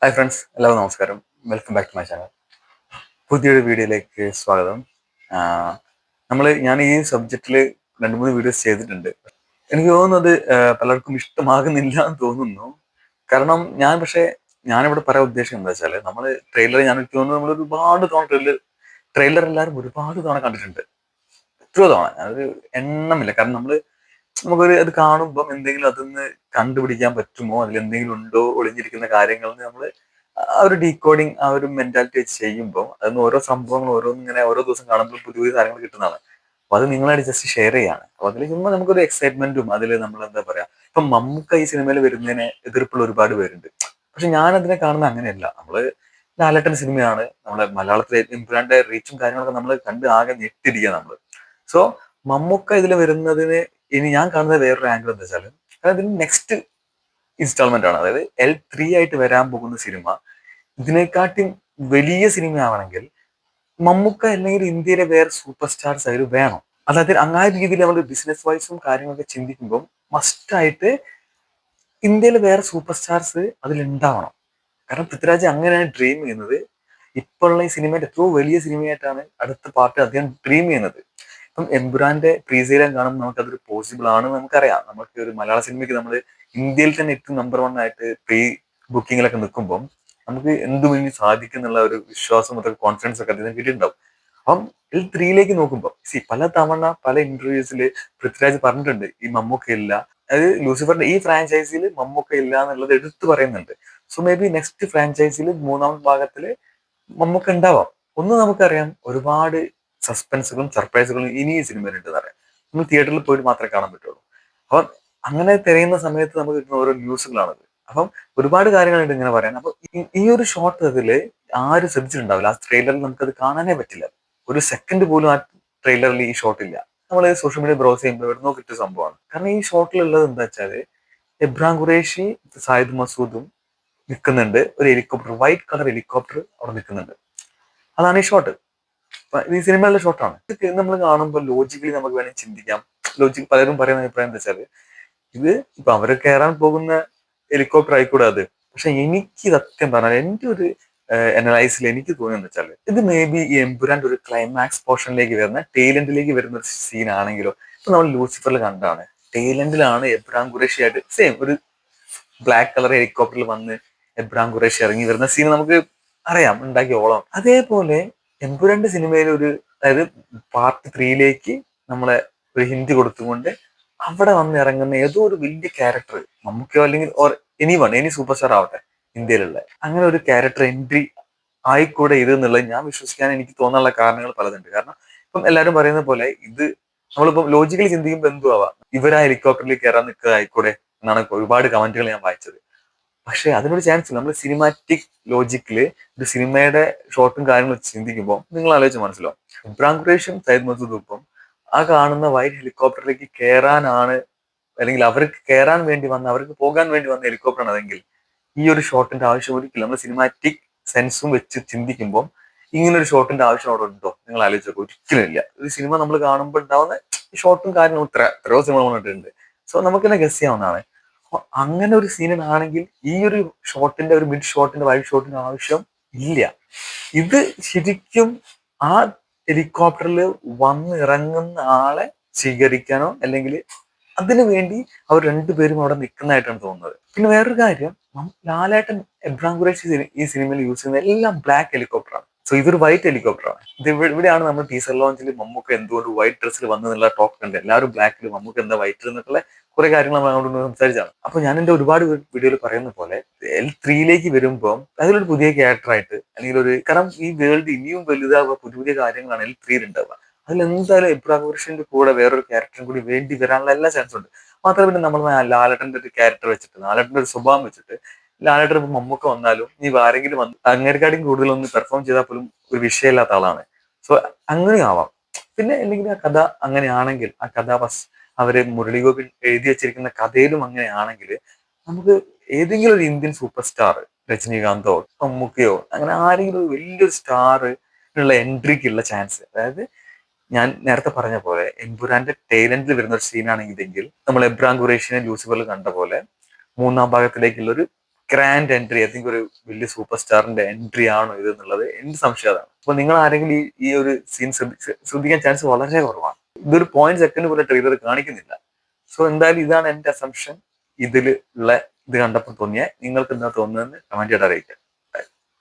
Hi friends, എല്ലാവർക്കും നമസ്കാരം. Welcome back to my channel. പുതിയൊരു വീഡിയോയിലേക്ക് സ്വാഗതം. ഞാൻ ഈ സബ്ജക്റ്റിൽ രണ്ട് മൂന്ന് വീഡിയോസ് ചെയ്തിട്ടുണ്ട്. എനിക്ക് തോന്നുന്നത് പലർക്കും ഇഷ്ടമാകുന്നില്ല എന്ന് തോന്നുന്നു. കാരണം ഞാനിവിടെ പറയാൻ ഉദ്ദേശിക്കുന്നത് എന്താ വെച്ചാൽ, എനിക്ക് തോന്നുന്നു നമ്മൾ ഒരുപാട് തവണ ട്രെയിലർ എല്ലാവരും ഒരുപാട് തവണ കണ്ടിട്ടുണ്ട്. എത്രയോ തവണ, അതൊരു എണ്ണമില്ല. കാരണം നമുക്കൊരു അത് കാണുമ്പം എന്തെങ്കിലും അതൊന്ന് കണ്ടുപിടിക്കാൻ പറ്റുമോ, അതിൽ എന്തെങ്കിലും ഉണ്ടോ ഒളിഞ്ഞിരിക്കുന്ന കാര്യങ്ങൾ നമ്മൾ ആ ഒരു ഡീകോഡിങ്, ആ ഒരു മെന്റാലിറ്റി വെച്ച് ചെയ്യുമ്പോൾ അതിന് ഓരോ സംഭവങ്ങൾ ഓരോന്നിങ്ങനെ ഓരോ ദിവസം കാണുമ്പോൾ പുതിയ പുതിയ കാര്യങ്ങൾ കിട്ടുന്നതാണ്. അപ്പൊ അത് നിങ്ങളായിട്ട് ജസ്റ്റ് ഷെയർ ചെയ്യാണ്. അപ്പൊ അതിൽ ചുമ്മാ നമുക്കൊരു എക്സൈറ്റ്മെന്റും അതിൽ നമ്മൾ എന്താ പറയാ, ഇപ്പൊ മമ്മൂക്ക ഈ സിനിമയിൽ വരുന്നതിന് എതിർപ്പുള്ള ഒരുപാട് പേരുണ്ട്. പക്ഷെ ഞാൻ അതിനെ കാണുന്നത് അങ്ങനെയല്ല. ലാലേട്ടൻ സിനിമയാണ്, നമ്മുടെ മലയാളത്തിലെ എമ്പുരാന്റെ റീച്ചും കാര്യങ്ങളൊക്കെ നമ്മൾ കണ്ട് ആകെ ഞെട്ടിരിക്കുക നമ്മള്. സോ മമ്മൂക്ക ഇതിൽ വരുന്നതിന് ഇനി ഞാൻ കാണുന്നത് വേറൊരു ആംഗിൾ എന്താ വെച്ചാൽ, ഇതിന് നെക്സ്റ്റ് ഇൻസ്റ്റാൾമെന്റ് ആണ്. അതായത് L3 ആയിട്ട് വരാൻ പോകുന്ന സിനിമ ഇതിനെക്കാട്ടും വലിയ സിനിമയാവണമെങ്കിൽ മമ്മൂക്ക അല്ലെങ്കിൽ ഇന്ത്യയിലെ വേറെ സൂപ്പർ സ്റ്റാർസ് അതിൽ വേണം. അതായത് അങ്ങായ രീതിയിൽ നമ്മൾ ബിസിനസ് വൈസും കാര്യങ്ങളൊക്കെ ചിന്തിക്കുമ്പോൾ മസ്റ്റായിട്ട് ഇന്ത്യയിലെ വേറെ സൂപ്പർ സ്റ്റാർസ് അതിൽ ഉണ്ടാവണം. കാരണം പൃഥ്വിരാജ് അങ്ങനെയാണ് ഡ്രീം ചെയ്യുന്നത്. ഇപ്പോഴുള്ള ഈ സിനിമയുടെ എത്രയോ വലിയ സിനിമയായിട്ടാണ് അടുത്ത പാർട്ട് അദ്ദേഹം ഡ്രീം ചെയ്യുന്നത്. ഇപ്പം എംപുരാന്റെ പ്രീസെയിലും കാണുമ്പോൾ നമുക്കതൊരു പോസിബിൾ ആണ് നമുക്കറിയാം. നമുക്ക് ഒരു മലയാള സിനിമയ്ക്ക് നമ്മൾ ഇന്ത്യയിൽ തന്നെ ഏറ്റവും നമ്പർ 1 ആയിട്ട് പ്രീ ബുക്കിങ്ങിലൊക്കെ നിൽക്കുമ്പോൾ നമുക്ക് എന്തും ഇനി സാധിക്കും എന്നുള്ള ഒരു വിശ്വാസം, അതൊക്കെ കോൺഫിഡൻസ് ഒക്കെ അദ്ദേഹം കിട്ടിയിട്ടുണ്ടാവും. അപ്പം L3 നോക്കുമ്പോൾ പല തവണ പല ഇന്റർവ്യൂസിൽ പൃഥ്വിരാജ് പറഞ്ഞിട്ടുണ്ട് ഈ മമ്മൂക്ക ഇല്ല, അതായത് ലൂസിഫറിന്റെ ഈ ഫ്രാഞ്ചൈസിയിൽ മമ്മൂക്ക ഇല്ല എന്നുള്ളത് എടുത്തു പറയുന്നുണ്ട്. സോ മേ ബി നെക്സ്റ്റ് ഫ്രാഞ്ചൈസിയിൽ മൂന്നാം ഭാഗത്തില് മമ്മൂക്ക ഉണ്ടാവാം. ഒന്ന് നമുക്കറിയാം, ഒരുപാട് സസ്പെൻസുകളും സർപ്രൈസുകളും ഇനി ഈ സിനിമയിൽ ഉണ്ടെന്ന് അറിയാം. നമ്മൾ തിയേറ്ററിൽ പോയിട്ട് മാത്രമേ കാണാൻ പറ്റുള്ളൂ. അപ്പം അങ്ങനെ തിരയുന്ന സമയത്ത് നമുക്ക് കിട്ടുന്ന ഓരോ ന്യൂസുകളാണത്. അപ്പം ഒരുപാട് കാര്യങ്ങളുണ്ട് ഇങ്ങനെ പറയാൻ. അപ്പൊ ഈ ഒരു ഷോട്ട് അതില് ആരും ശ്രദ്ധിച്ചിട്ടുണ്ടാവില്ല. ആ ട്രെയിലറിൽ നമുക്കത് കാണാനേ പറ്റില്ല. ഒരു സെക്കൻഡ് പോലും ആ ട്രെയിലറിൽ ഈ ഷോട്ട് ഇല്ല. നമ്മൾ സോഷ്യൽ മീഡിയ ബ്രൗസ് ചെയ്യുമ്പോൾ എവിടുന്നോ കിട്ടിയ സംഭവമാണ്. കാരണം ഈ ഷോട്ടിലുള്ളത് എന്താ വെച്ചാല്, എബ്രാം ഖുറേഷി, സായിദ് മസൂദും നിൽക്കുന്നുണ്ട്. ഒരു ഹെലികോപ്റ്റർ, വൈറ്റ് കളർ ഹെലികോപ്റ്റർ അവിടെ നിൽക്കുന്നുണ്ട്. അതാണ് ഈ ഷോട്ട്. ഈ സിനിമയിലെ ഷോട്ടാണ്. ഇത് നമ്മൾ കാണുമ്പോൾ ലോജിക്കലി നമുക്ക് വേണമെങ്കിൽ ചിന്തിക്കാം. പലരും പറയുന്ന അഭിപ്രായം എന്താ വെച്ചാല്, ഇത് ഇപ്പൊ അവര് കയറാൻ പോകുന്ന ഹെലികോപ്റ്റർ ആയിക്കൂടെ അത്. പക്ഷെ എനിക്ക് സത്യം പറഞ്ഞാൽ എന്റെ ഒരു അനലൈസിൽ എനിക്ക് തോന്നിയെന്ന് വെച്ചാൽ, ഇത് മേ ബി ഈ എംപുരാന്റെ ഒരു ക്ലൈമാക്സ് പോർഷനിലേക്ക് വരുന്ന ടൈലൻഡിലേക്ക് വരുന്ന ഒരു സീൻ ആണെങ്കിലോ. ഇപ്പൊ നമ്മൾ ലൂസിഫറിൽ കണ്ടാണ്, ടൈലൻഡിലാണ് എബ്രാം ഖുറേഷി ആയിട്ട് സെയിം ഒരു ബ്ലാക്ക് കളർ ഹെലികോപ്റ്ററിൽ വന്ന് എബ്രാം ഖുറേഷി ഇറങ്ങി വരുന്ന സീൻ നമുക്ക് അറിയാം, ഉണ്ടാക്കിയ ഓളം. അതേപോലെ എംപുരാന്റെ സിനിമയിൽ അതായത് പാർട്ട് 3 നമ്മളെ ഒരു ഹിന്റ് കൊടുത്തുകൊണ്ട് അവിടെ വന്ന് ഇറങ്ങുന്ന ഏതോ ഒരു വലിയ ക്യാരക്ടർ, നമുക്കോ അല്ലെങ്കിൽ എനി സൂപ്പർ സ്റ്റാർ ആവട്ടെ ഇന്ത്യയിലുള്ള, അങ്ങനെ ഒരു ക്യാരക്ടർ എൻട്രി ആയിക്കൂടെ ഇത് എന്നുള്ളത് ഞാൻ വിശ്വസിക്കാൻ എനിക്ക് തോന്നാനുള്ള കാരണങ്ങൾ പലതുണ്ട്. കാരണം ഇപ്പം എല്ലാവരും പറയുന്ന പോലെ ഇത് നമ്മളിപ്പം ലോജിക്കലി ചിന്തിക്കുമ്പോൾ എന്തു ആവാം, ഇവരാ ഹെലികോപ്റ്ററിൽ കയറാൻ നിൽക്കുക ആയിക്കൂടെ എന്നാണ് ഒരുപാട് കമന്റുകൾ ഞാൻ വായിച്ചത്. പക്ഷെ അതിനൊരു ചാൻസ് ഇല്ല. നമ്മൾ സിനിമാറ്റിക് ലോജിക്കില് ഒരു സിനിമയുടെ ഷോട്ടും കാര്യങ്ങളും വെച്ച് ചിന്തിക്കുമ്പോൾ നിങ്ങൾ ആലോചിച്ച് മനസ്സിലാവും, ഇബ്രാഹിം ഖുറേഷും സയ്യിദ് മസൂദും ഇപ്പം ആ കാണുന്ന വൈറ്റ് ഹെലികോപ്റ്ററിലേക്ക് കയറാനാണ്, അല്ലെങ്കിൽ അവർക്ക് കയറാൻ വേണ്ടി വന്ന, അവർക്ക് പോകാൻ വേണ്ടി വന്ന ഹെലികോപ്റ്ററാണ് അതെങ്കിൽ ഈ ഒരു ഷോട്ടിന്റെ ആവശ്യം ഒരിക്കലും, നമ്മൾ സിനിമാറ്റിക് സെൻസും വെച്ച് ചിന്തിക്കുമ്പോൾ ഇങ്ങനെ ഒരു ഷോട്ടിന്റെ ആവശ്യം അവിടെ ഉണ്ടോ നിങ്ങൾ ആലോചിച്ച് നോക്കുക. ഒരിക്കലും ഇല്ല. ഒരു സിനിമ നമ്മൾ കാണുമ്പോൾ ഉണ്ടാവുന്ന ഷോട്ടും കാര്യങ്ങളും എത്രയോ സിനിമ വന്നിട്ടുണ്ട്. സോ നമുക്ക് തന്നെ ഗസ് ചെയ്യാവുന്നതാണ്. അപ്പൊ അങ്ങനെ ഒരു സീനാണെങ്കിൽ ഈ ഒരു ഷോട്ടിന്റെ, ഒരു മിഡ് ഷോട്ടിന്റെ, വൈഡ് ഷോട്ടിന്റെ ആവശ്യം ഇല്ല. ഇത് ശരിക്കും ആ ഹെലികോപ്റ്ററിൽ വന്ന് ഇറങ്ങുന്ന ആളെ സ്വീകരിക്കാനോ അല്ലെങ്കിൽ അതിനു വേണ്ടി അവർ രണ്ടുപേരും അവിടെ നിൽക്കുന്നതായിട്ടാണ് തോന്നുന്നത്. പിന്നെ വേറൊരു കാര്യം, ലാലേട്ടൻ, എബ്രാഹിം ഖുറേഷി ഈ സിനിമയിൽ യൂസ് ചെയ്യുന്ന എല്ലാം ബ്ലാക്ക് ഹെലികോപ്റ്ററാണ്. സോ ഇതൊരു വൈറ്റ് ഹെലികോപ്റ്ററാണ്. ഇവിടെയാണ് നമ്മൾ ടീസർ ലോഞ്ചിൽ മമ്മൂക്ക എന്തുകൊണ്ട് വൈറ്റ് ഡ്രസ്സിൽ വന്നെന്നുള്ള ടോക്ക് ഉണ്ട്. എല്ലാവരും ബ്ലാക്കിൽ, മമ്മൂക്ക എന്താ വൈറ്റിൽ എന്നൊക്കെയുള്ള കുറെ കാര്യങ്ങൾ നമ്മൾ അങ്ങോട്ട് സംസാരിച്ചാണ്. അപ്പൊ ഞാൻ എന്റെ ഒരുപാട് വീഡിയോയിൽ പറയുന്ന പോലെ L3 വരുമ്പോൾ അതിലൊരു പുതിയ ക്യാരക്ടറായിട്ട്, അല്ലെങ്കിൽ കാരണം ഈ വേൾഡ് ഇനിയും വലുതാവുക, പുതിയ പുതിയ കാര്യങ്ങളാണ് L3 ഉണ്ടാവുക. അതിലെന്തായാലും ഇബ്രാഹിം ഖുറേഷിന്റെ കൂടെ വേറൊരു ക്യാരക്ടറും കൂടി വേണ്ടി വരാനുള്ള എല്ലാ ചാൻസും ഉണ്ട്. മാത്രമല്ല പിന്നെ നമ്മൾ ലാലേട്ടന്റെ ഒരു ക്യാരക്ടർ വെച്ചിട്ട്, ലാലേട്ടന്റെ ഒരു സ്വഭാവം വെച്ചിട്ട് ലാലേട്ടൻ ഇപ്പൊ മമ്മൂക്ക വന്നാലും ഈ ആരെങ്കിലും വന്ന് അങ്ങേരെക്കാട്ടും കൂടുതൽ ഒന്ന് പെർഫോം ചെയ്താൽ പോലും ഒരു വിഷയമില്ലാത്ത ആളാണ്. സോ അങ്ങനെ ആവാം. പിന്നെ അല്ലെങ്കിൽ ആ കഥ അങ്ങനെയാണെങ്കിൽ, ആ കഥ അവര് മുരളി ഗോപി എഴുതി വെച്ചിരിക്കുന്ന കഥയിലും അങ്ങനെയാണെങ്കിൽ, നമുക്ക് ഏതെങ്കിലും ഒരു ഇന്ത്യൻ സൂപ്പർ സ്റ്റാർ, രജനീകാന്തോ മമ്മൂക്കയോ അങ്ങനെ ആരെങ്കിലും ഒരു വലിയൊരു സ്റ്റാറിനുള്ള എൻട്രിക്കുള്ള ചാൻസ്, അതായത് ഞാൻ നേരത്തെ പറഞ്ഞ പോലെ എംപുരാന്റെ ടൈലൻഡിൽ വരുന്ന ഒരു സീനാണെങ്കിൽ, നമ്മൾ എബ്രാഹിം ഖുറേഷിനെ ലൂസിഫറിൽ കണ്ട പോലെ മൂന്നാം ഭാഗത്തിലേക്കുള്ള ഒരു ഗ്രാൻഡ് എൻട്രി, ഐ തിങ്ക് ഒരു വലിയ സൂപ്പർ സ്റ്റാറിന്റെ എൻട്രി ആണോ ഇത് എന്നുള്ളത് എന്റെ സംശയം അതാണ്. അപ്പൊ നിങ്ങൾ ആരെങ്കിലും ഈ ഒരു സീൻ ശ്രദ്ധിക്കാൻ ചാൻസ് വളരെ കുറവാണ്. ഇതൊരു 0.2 പോലെ ട്രെയിലർ കാണിക്കുന്നില്ല. സോ എന്തായാലും ഇതാണ് എന്റെ അസംഷൻ ഇതിൽ ഉള്ള ഇത് കണ്ടപ്പോൾ തോന്നിയ. നിങ്ങൾക്ക് എന്താ തോന്നുന്നതെന്ന് കമന്റ് ചെയ്ത് അറിയിക്കാം.